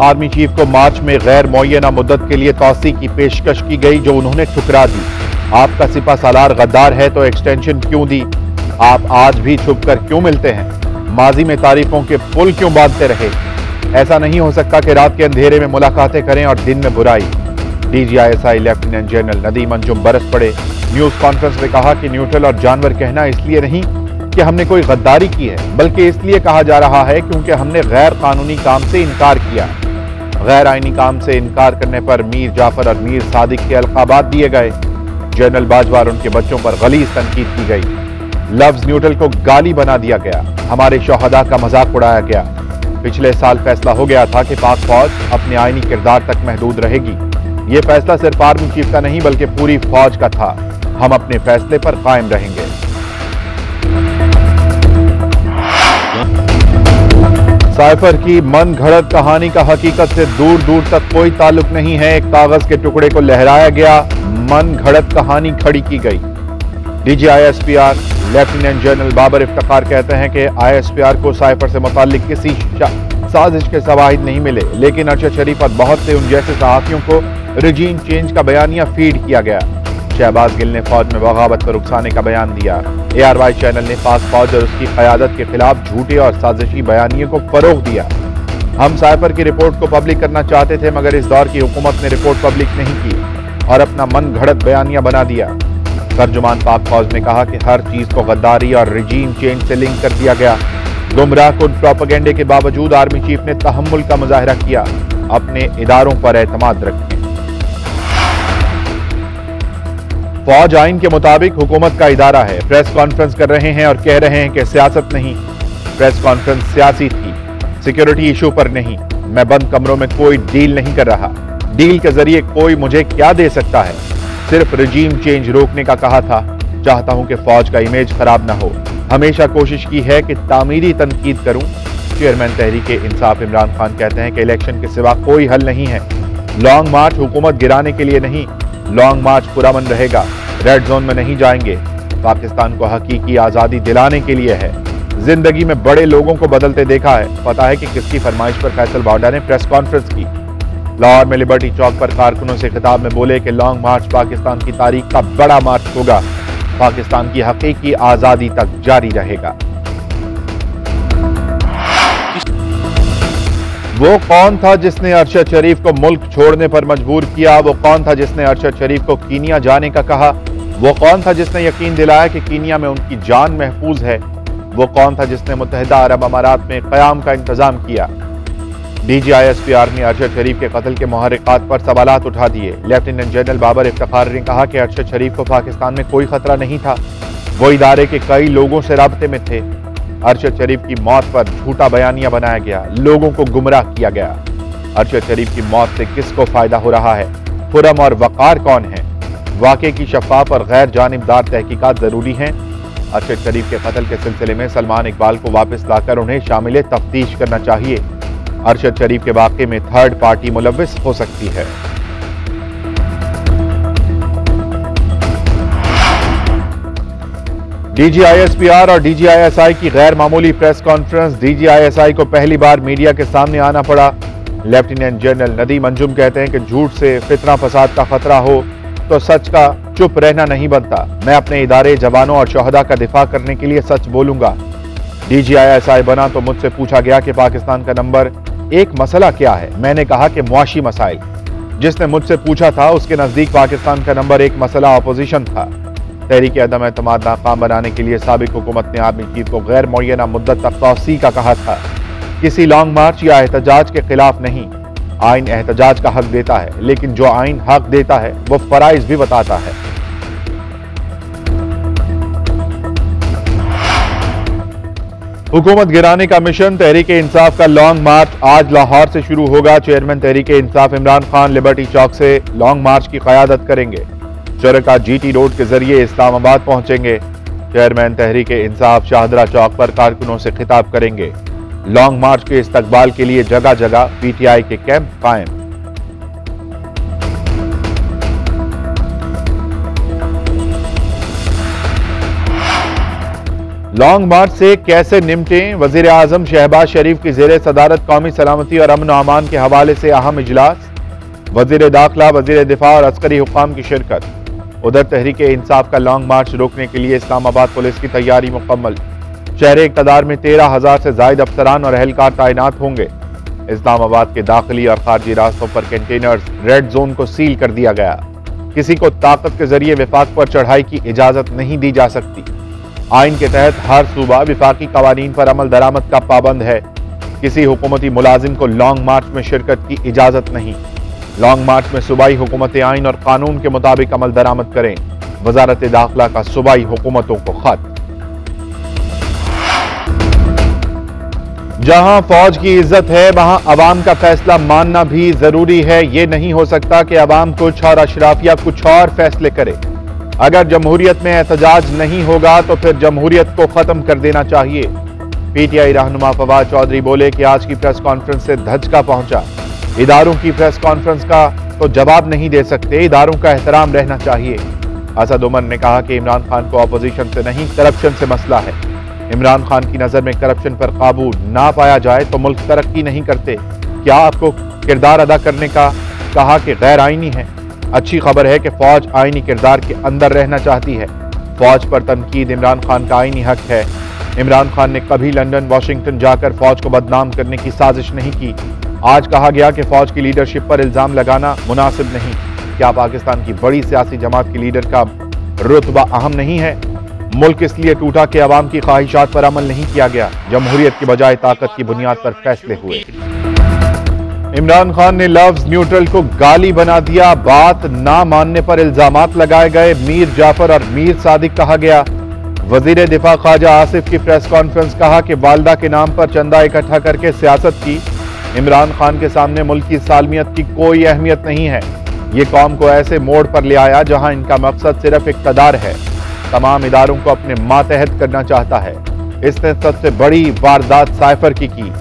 Army chief को मार्च में गैर मुअय्यना मुद्दत के लिए तौसी की पेशकश की गई, जो उन्होंने ठुकरा दी। आपका सिपा सालार गद्दार है तो एक्सटेंशन क्यों दी? आप आज भी छुपकर क्यों मिलते हैं? माजी में तारीफों के पुल क्यों बांधते रहे? ऐसा नहीं हो सकता कि रात के अंधेरे में मुलाकातें करें और दिन में बुराई। DGISI lieutenant general Nadeem Anjum बरस पड़े। न्यूज कॉन्फ्रेंस में कहा कि न्यूट्रल और जानवर कहना इसलिए नहीं कि हमने कोई गद्दारी की है, बल्कि इसलिए कहा जा रहा है क्योंकि हमने गैर कानूनी काम से इनकार किया। गैर आईनी काम से इनकार करने पर मीर जाफर और मीर सादिक के अलकाबात दिए गए। जनरल बाजवा और उनके बच्चों पर गलीज तनकीद की गई। लफ्ज न्यूट्रल को गाली बना दिया गया। हमारे शोहदा का मजाक उड़ाया गया। पिछले साल फैसला हो गया था कि पाक फौज अपने आईनी किरदार तक महदूद रहेगी। ये फैसला सिर्फ आर्मी चीफ का नहीं बल्कि पूरी फौज का था। हम अपने फैसले पर कायम रहेंगे। साइफर की मन घड़त कहानी का हकीकत से दूर दूर तक कोई ताल्लुक नहीं है। एक कागज के टुकड़े को लहराया गया, मन घड़त कहानी खड़ी की गई। DGISPR lieutenant general Babar Iftikhar कहते हैं कि ISPR को साइफर से मुताल्लिक किसी साजिश के शवाहिद नहीं मिले, लेकिन अरशद शरीफ और बहुत से उन जैसे सहाफियों को रिजीम चेंज का बयानिया फीड किया गया। शहबाज गिल ने फौज में बगावत पर उकसाने का बयान दिया। ARY चैनल ने पाक फौज और उसकी क़यादत के खिलाफ झूठे और साजिशी बयानिए को फरोग दिया। हम साइफर की रिपोर्ट को पब्लिक करना चाहते थे, मगर इस दौर की हुकूमत ने रिपोर्ट पब्लिक नहीं की और अपना मन घड़त बयानिया बना दिया। तर्जुमान पाक फौज ने कहा कि हर चीज को गद्दारी और रिजीम चेंज से लिंक कर दिया गया। गुमराह कुन प्रोपेगेंडे के बावजूद आर्मी चीफ ने तहम्मुल का मुजाहरा किया। अपने इदारों पर एतमाद रखें। फौज आइन के मुताबिक हुकूमत का इदारा है। प्रेस कॉन्फ्रेंस कर रहे हैं और कह रहे हैं कि सियासत नहीं। प्रेस कॉन्फ्रेंस सियासी थी, सिक्योरिटी इशू पर नहीं। मैं बंद कमरों में कोई डील नहीं कर रहा। डील के जरिए कोई मुझे क्या दे सकता है? सिर्फ रिजीम चेंज रोकने का कहा था। चाहता हूं कि फौज का इमेज खराब ना हो। हमेशा कोशिश की है कि तामीरी तनकीद करूं। चेयरमैन तहरीके इंसाफ इमरान खान कहते हैं कि इलेक्शन के सिवा कोई हल नहीं है। लॉन्ग मार्च हुकूमत गिराने के लिए नहीं, लॉन्ग मार्च पुरअमन रहेगा। रेड जोन में नहीं जाएंगे। पाकिस्तान को हकीकी आजादी दिलाने के लिए है। जिंदगी में बड़े लोगों को बदलते देखा है। पता है कि किसकी फरमाइश पर फैसल बावडा ने प्रेस कॉन्फ्रेंस की। लाहौर में लिबर्टी चौक पर कारकुनों से खिताब में बोले कि लॉन्ग मार्च पाकिस्तान की तारीख का बड़ा मार्च होगा। पाकिस्तान की हकीकी आजादी तक जारी रहेगा। वो कौन था जिसने अरशद शरीफ को मुल्क छोड़ने पर मजबूर किया? वो कौन था जिसने अरशद शरीफ को कीनिया जाने का कहा? वो कौन था जिसने यकीन दिलाया कि कीनिया में उनकी जान महफूज है? वो कौन था जिसने मुत्तहिदा अरब अमारात में क़याम का इंतजाम किया? DGISPR ने अरशद शरीफ के कत्ल के मुहर्रिकात पर सवालात उठा दिए। लेफ्टिनेंट जनरल बाबर इफ्तिखार ने कहा कि अरशद शरीफ को पाकिस्तान में कोई खतरा नहीं था। वो इदारे के कई लोगों से राब्ते में थे। अरशद शरीफ की मौत पर झूठा बयानिया बनाया गया, लोगों को गुमराह किया गया। अरशद शरीफ की मौत से किसको फायदा हो रहा है? खुरम और वकार कौन है? वाक़े की शफाफ और गैर जानिबदार तहकीकात जरूरी हैं। अरशद शरीफ के कत्ल के सिलसिले में सलमान इकबाल को वापस लाकर उन्हें शामिल तफ्तीश करना चाहिए। अरशद शरीफ के वाक़े में थर्ड पार्टी मुलव्विस हो सकती है। DGISPR और DGISI की गैर मामूली प्रेस कॉन्फ्रेंस। DGISI को पहली बार मीडिया के सामने आना पड़ा। लेफ्टिनेंट जनरल नदीम अंजुम कहते हैं कि झूठ से फितना फसाद का खतरा हो तो सच का चुप रहना नहीं बनता। मैं अपने इदारे, जवानों और शोहदा का दिफा करने के लिए सच बोलूंगा। DGISI बना तो मुझसे पूछा गया कि पाकिस्तान का नंबर एक मसला क्या है? मैंने कहा कि मुआशी मसाइल। जिसने मुझसे पूछा था उसके नजदीक पाकिस्तान का नंबर एक मसला अपोजिशन था। तहरीक अदम एतमाद नाकाम बनाने के लिए साबिक हुकूमत ने आर्मी चीफ को गैर मुअय्यना मुद्दत तक तौसी का कहा था। किसी लॉन्ग मार्च या एहतजाज के खिलाफ नहीं। आइन एहतजाज का हक देता है, लेकिन जो आइन हक देता है वो फराइज भी बताता है। हुकूमत गिराने का मिशन। तहरीक इंसाफ का लॉन्ग मार्च आज लाहौर से शुरू होगा। चेयरमैन तहरीक इंसाफ इमरान खान लिबर्टी चौक से लॉन्ग मार्च की क़यादत करेंगे। शुरका GT रोड के जरिए इस्लामाबाद पहुंचेंगे। चेयरमैन तहरीक इंसाफ शाहदरा चौक पर कारकुनों से खिताब करेंगे। लॉन्ग मार्च के इस्तकबाल के लिए जगह जगह PTI के कैंप कायम। लॉन्ग मार्च से कैसे निपटें? वजीर आजम शहबाज शरीफ की जेर सदारत कौमी सलामती और अमन अमान के हवाले से अहम इजलास। वजीर दाखिला, वजीर दिफा और अस्करी हुक्काम की शिरकत। उधर तहरीक इंसाफ का लॉन्ग मार्च रोकने के लिए इस्लामाबाद पुलिस की तैयारी मुकम्मल। शहर इक़्तिदार में 13,000 से जायद अफसरान और अहलकार तैनात होंगे। इस्लामाबाद के दाखिली और खारजी रास्तों पर कंटेनर्स रेड जोन को सील कर दिया गया। किसी को ताकत के जरिए विफाक पर चढ़ाई की इजाजत नहीं दी जा सकती। आइन के तहत हर सूबा विफाकी कवानीन पर अमल दरामद का पाबंद है। किसी हुकूमती मुलाजिम को लॉन्ग मार्च में शिरकत की इजाजत नहीं। लॉन्ग मार्च में सूबाई हुकूमत आइन और कानून के मुताबिक अमल दरामद करें। वजारत दाखिला का सूबाई हुकूमतों को खत। जहां फौज की इज्जत है वहां अवाम का फैसला मानना भी जरूरी है। यह नहीं हो सकता कि अवाम कुछ और अशराफिया कुछ और फैसले करे। अगर जमहूरियत में एहतजाज नहीं होगा तो फिर जमहूरियत को खत्म कर देना चाहिए। पीटीआई रहनुमा फवाद चौधरी बोले कि आज की प्रेस कॉन्फ्रेंस से धचका पहुंचा। इदारों की प्रेस कॉन्फ्रेंस का तो जवाब नहीं दे सकते, इदारों का एहतराम रहना चाहिए। असद उमर ने कहा कि इमरान खान को अपोजिशन से नहीं करप्शन से मसला है। इमरान खान की नजर में करप्शन पर काबू ना पाया जाए तो मुल्क तरक्की नहीं करते। क्या आपको किरदार अदा करने का कहा कि गैर आईनी है? अच्छी खबर है कि फौज आईनी किरदार के अंदर रहना चाहती है। फौज पर तनकीद इमरान खान का आईनी हक है। इमरान खान ने कभी लंदन वाशिंगटन जाकर फौज को बदनाम करने की साजिश नहीं की। आज कहा गया कि फौज की लीडरशिप पर इल्जाम लगाना मुनासिब नहीं। क्या पाकिस्तान की बड़ी सियासी जमात की लीडर का रुतबा अहम नहीं है? मुल्क इसलिए टूटा कि अवाम की ख्वाहिशात पर अमल नहीं किया गया। जमहूरियत की बजाय ताकत की बुनियाद पर फैसले हुए। इमरान खान ने लफ्ज न्यूट्रल को गाली बना दिया। बात ना मानने पर इल्जामात लगाए गए। मीर जाफर और मीर सादिक कहा गया। वजीर दिफा ख्वाजा आसिफ की प्रेस कॉन्फ्रेंस, कहा कि वालदा के नाम पर चंदा इकट्ठा करके सियासत की। इमरान खान के सामने मुल्क की सालमियत की कोई अहमियत नहीं है। ये कौम को ऐसे मोड़ पर ले आया जहां इनका मकसद सिर्फ इक़्तिदार है। तमाम इदारों को अपने मातहत करना चाहता है। इसने सबसे बड़ी वारदात साइफर की।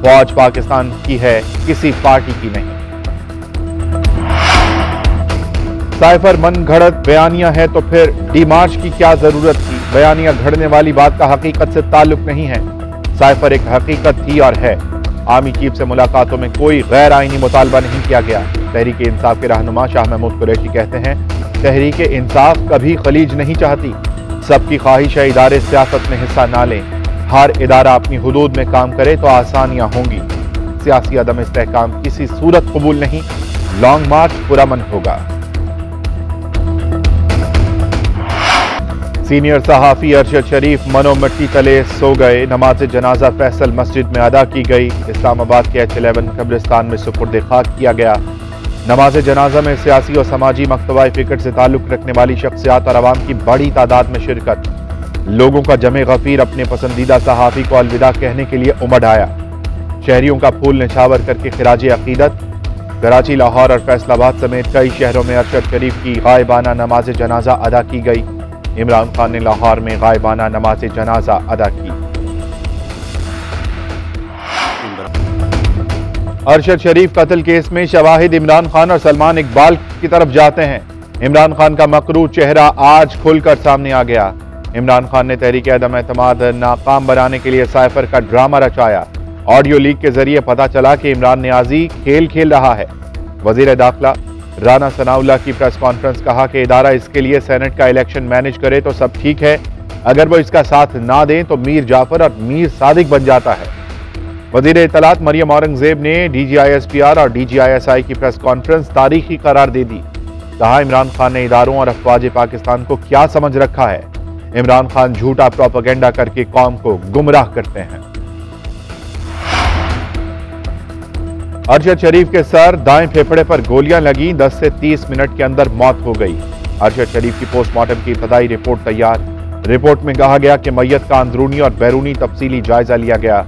फौज पाकिस्तान की है, किसी पार्टी की नहीं। साइफर मन घड़त बयानिया है तो फिर डीमार्च की क्या जरूरत थी? बयानिया घड़ने वाली बात का हकीकत से ताल्लुक नहीं है। साइफर एक हकीकत थी और है। आर्मी चीफ से मुलाकातों में कोई गैर आईनी मुतालबा नहीं किया गया। तहरीक इंसाफ के रहनुमा शाह महमूद कुरैशी कहते हैं, तहरीक इंसाफ कभी खलीज नहीं चाहती। सबकी ख्वाहिश है इदारे सियासत में हिस्सा ना लें। हर इदारा अपनी हुदूद में काम करे तो आसानियां होंगी। सियासी अदम इस्तेहकाम किसी सूरत कबूल नहीं। लॉन्ग मार्च पुरअमन होगा। सीनियर सहाफी अरशद शरीफ मनो मिट्टी तले सो गए। नमाज जनाजा फैसल मस्जिद में अदा की गई। इस्लामाबाद के H11 कब्रिस्तान में सुपुर्द खाक किया गया। नमाज जनाजा में सियासी और समाजी मकतबा फिक्र से ताल्लुक रखने वाली शख्सियात और अवाम की बड़ी तादाद में शिरकत। लोगों का जमे गफीर अपने पसंदीदा सहाफी को अलविदा कहने के लिए उमड़ आया। शहरियों का फूल निछावर करके खिराज अकीदत। कराची, लाहौर और फैसलाबाद समेत कई शहरों में अरशद शरीफ की गायबाना नमाज जनाजा अदा की गई। इमरान खान ने लाहौर में गायबाना नमाज जनाजा अदा की। अरशद शरीफ कत्ल केस में शवाहिद इमरान खान और सलमान इकबाल की तरफ जाते हैं। इमरान खान का मकरूर चेहरा आज खुलकर सामने आ गया। इमरान खान ने तहरीक अदम एतमाद नाकाम बनाने के लिए साइफर का ड्रामा रचाया। ऑडियो लीक के जरिए पता चला कि इमरान नियाजी खेल खेल रहा है। वजीर दाखिला राना सनाउल्लाह की प्रेस कॉन्फ्रेंस, कहा कि इदारा इसके लिए सेनेट का इलेक्शन मैनेज करे तो सब ठीक है, अगर वो इसका साथ ना दें तो मीर जाफर और मीर सादिक बन जाता है। वजीर इत्तलात मरियम औरंगजेब ने DGISPR और DGISI की प्रेस कॉन्फ्रेंस तारीखी करार दे दी। कहा इमरान खान ने इदारों और अफवाज पाकिस्तान को क्या समझ रखा है। इमरान खान झूठा प्रोपेगेंडा करके कौम को गुमराह करते हैं। अरशद शरीफ के सर दाएं फेफड़े पर गोलियां लगी। 10 से 30 मिनट के अंदर मौत हो गई। अरशद शरीफ की पोस्टमार्टम की इब्तदाई रिपोर्ट तैयार। रिपोर्ट में कहा गया कि मैयत का अंदरूनी और बैरूनी तफसीली जायजा लिया गया।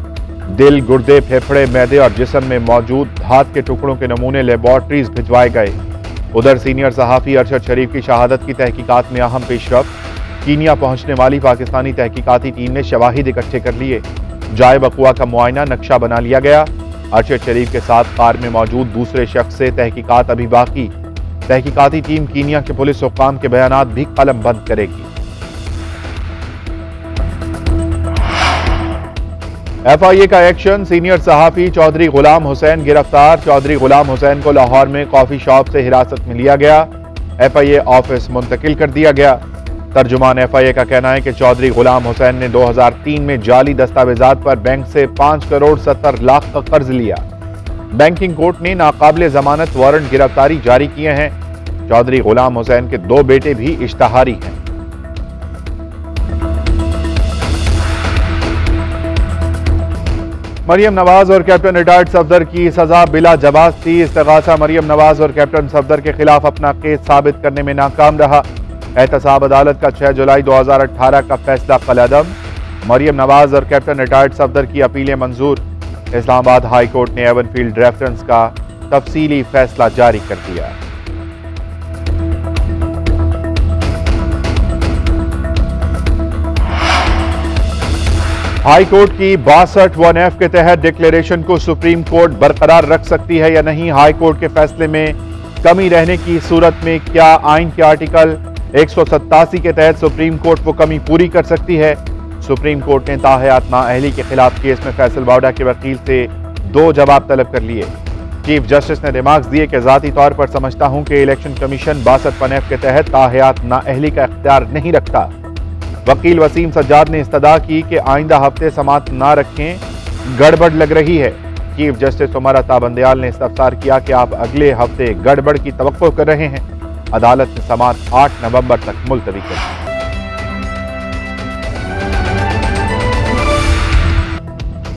दिल, गुर्दे, फेफड़े, मैदे और जिस्म में मौजूद धात के टुकड़ों के नमूने लेबॉर्ट्रीज भिजवाए गए। उधर सीनियर सहाफी अरशद शरीफ की शहादत की तहकीकात में अहम पेशरफ्त। कीनिया पहुंचने वाली पाकिस्तानी तहकीकाती टीम ने शवाहिद इकट्ठे कर लिए। जाए बकुआ का मुआयना नक्शा बना लिया गया। अरशद शरीफ के साथ कार में मौजूद दूसरे शख्स से तहकीकात अभी बाकी। तहकीकाती टीम कीनिया के पुलिस हुक्काम के बयानात भी कलम बंद करेगी। FIA का एक्शन, सीनियर सहाफी चौधरी गुलाम हुसैन गिरफ्तार। चौधरी गुलाम हुसैन को लाहौर में कॉफी शॉप से हिरासत में लिया गया, FIA ऑफिस मुंतकिल कर दिया गया। तर्जुमान FIA का कहना है कि चौधरी गुलाम हुसैन ने 2003 में जाली दस्तावेजात पर बैंक से 5 करोड़ 70 लाख का कर्ज लिया। बैंकिंग कोर्ट ने नाकाबिले जमानत वारंट गिरफ्तारी जारी किए हैं। चौधरी गुलाम हुसैन के 2 बेटे भी इश्तहारी हैं। मरियम नवाज और कैप्टन रिटायर्ड सफदर की सजा बिला जवाब थी। इस्तिगासा मरियम नवाज और कैप्टन सफदर के खिलाफ अपना केस साबित करने में नाकाम रहा। एहतसाब अदालत का 6 जुलाई 2018 का फैसला कलअदम। मरियम नवाज और कैप्टन रिटायर्ड सफदर की अपीलें मंजूर। इस्लामाबाद हाई कोर्ट ने एवनफील्ड रेफरेंस का तफसीली फैसला जारी कर दिया। हाई कोर्ट की 62(1)(f) के तहत डिक्लेरेशन को सुप्रीम कोर्ट बरकरार रख सकती है या नहीं। हाई कोर्ट के फैसले में कमी रहने की सूरत में क्या आइन के आर्टिकल 187 के तहत सुप्रीम कोर्ट वो कमी पूरी कर सकती है। सुप्रीम कोर्ट ने ताहयात नाअहली के खिलाफ केस में फैसल वाडा के वकील से 2 जवाब तलब कर लिए। चीफ जस्टिस ने रिमार्क्स दिए कि जाती तौर पर समझता हूं कि इलेक्शन कमीशन 62(1)(f) के तहत ताहयात नाअहली का इख्तियार नहीं रखता। वकील वसीम सज्जाद ने इस्तदा की कि आइंदा हफ्ते समाअत ना रखें, गड़बड़ लग रही है। चीफ जस्टिस उमर अता बंदयाल ने इस्तफसार किया कि आप अगले हफ्ते गड़बड़ की तवक्को कर रहे हैं। अदालत ने समाअत 8 नवंबर तक मुलतवी कर दी।